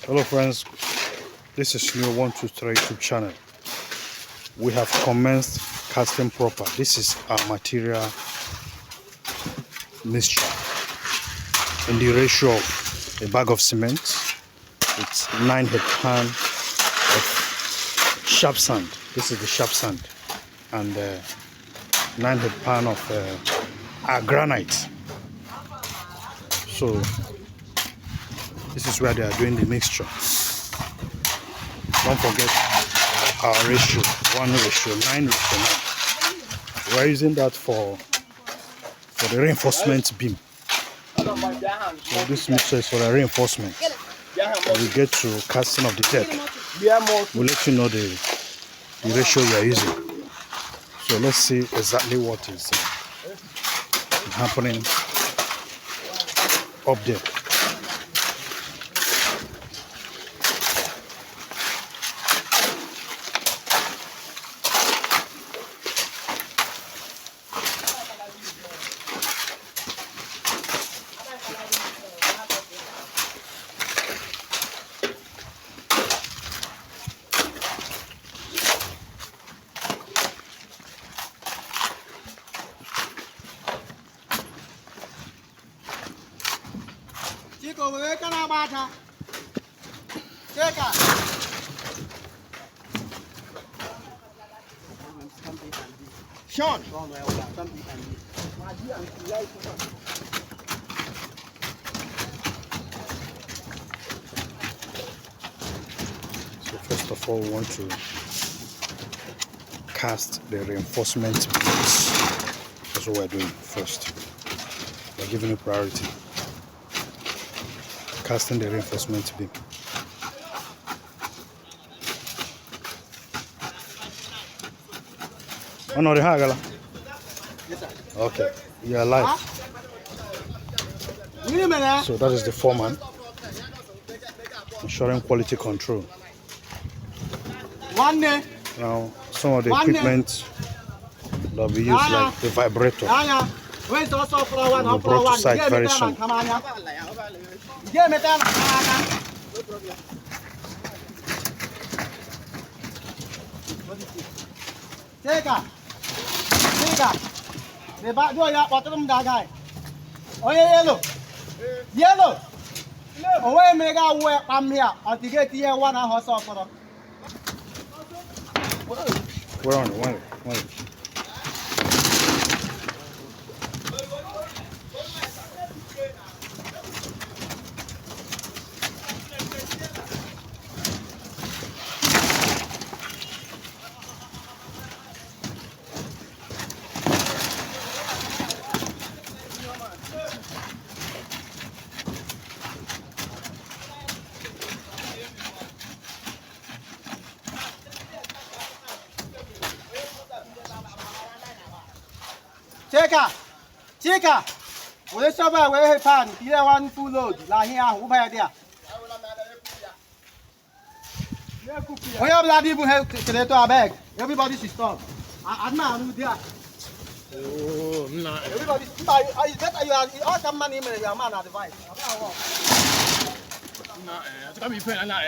Hello friends, this is new 123 YouTube channel. We have commenced casting proper. This is our material mixture in the ratio of a bag of cement. It's 9 head-pan of sharp sand. This is the sharp sand, and 9 head-pan of our granite. So this is where they are doing the mixture. Don't forget our ratio, 1:9:9. We're using that for the reinforcement beam. So this mixture is for the reinforcement. When we get to casting of the deck, we'll let you know the ratio we are using. So let's see exactly what is happening up there. Sean. So first of all, we want to cast the reinforcement beams. That's what we're doing first. We're giving it priority. Casting the reinforcement beam. Oh no, the hagala. Okay, you are live. So that is the foreman ensuring quality control. Now some of the equipment that we use, like the vibrator, will be brought to site very soon. The back door, yeah, bottom that guy. Oh, yeah, yellow. Yellow. Oh, wait, mega work. I'm here. I'll get here 1 hour or so. We're on it. Wait. Chika, we survive where he pan. Here one full load. La here, who buy there? We have bloody people help to our bag. Everybody should stop. I'm not there. Oh, no. Everybody, I bet you are all some money in your man advice. I can't be paying. I'm not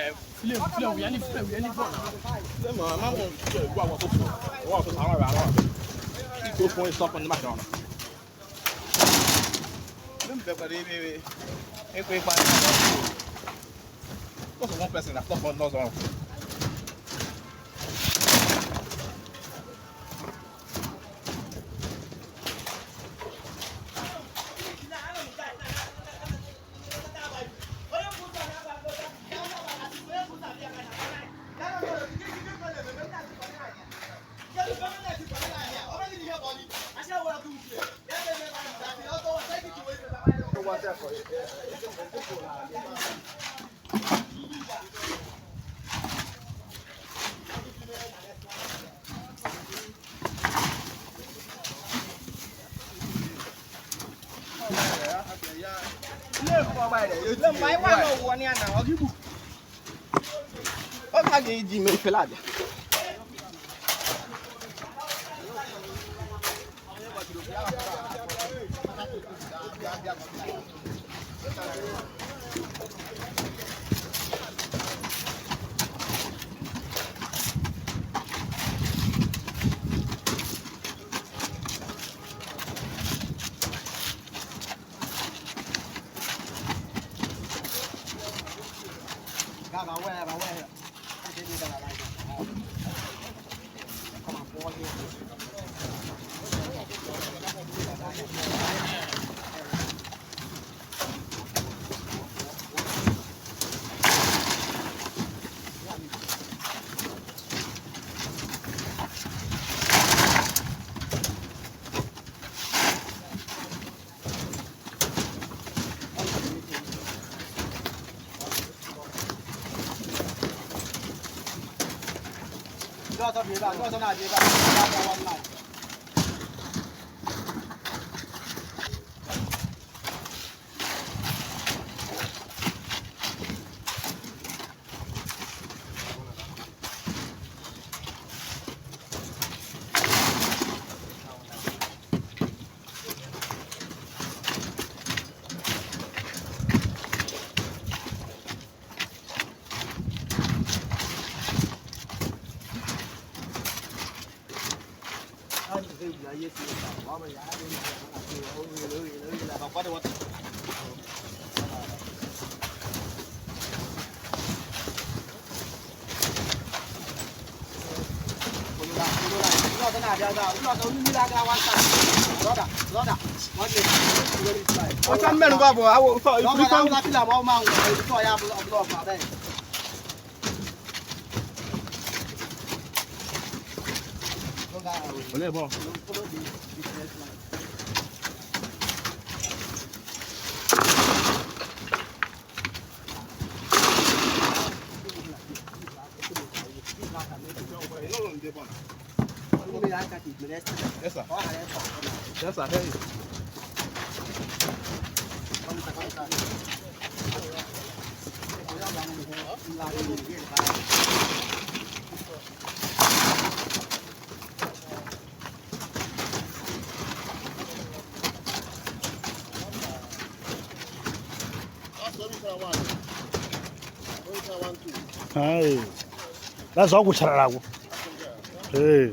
film. We any film. We any phone. I'm going to walk around. Keep going stop on the background. What's one person that stop on those one? Yes, sir. Yes, sir. Hey. Hey, that's all we shall. Hey.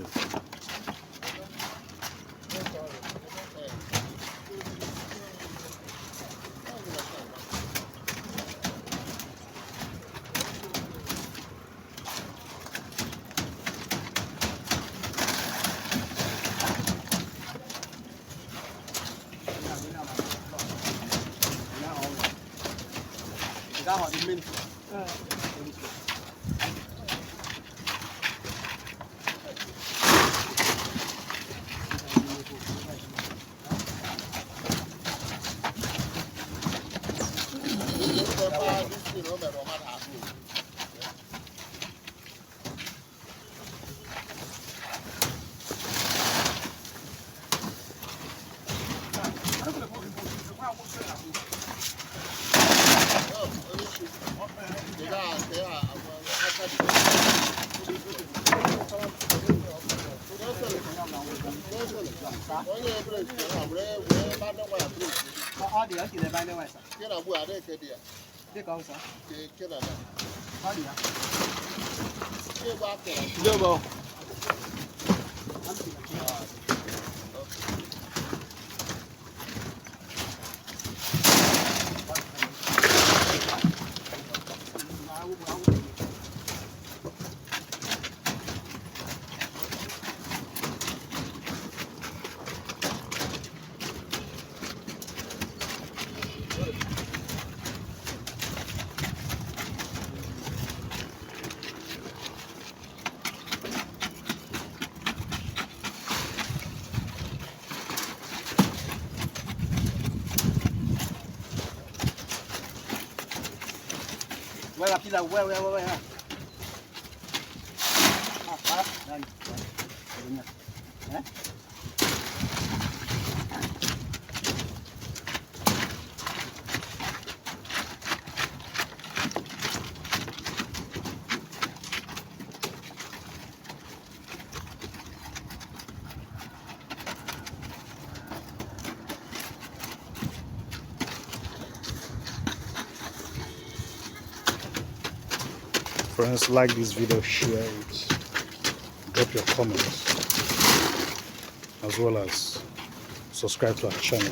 Where? Friends, like this video, share it, drop your comments, as well as subscribe to our channel.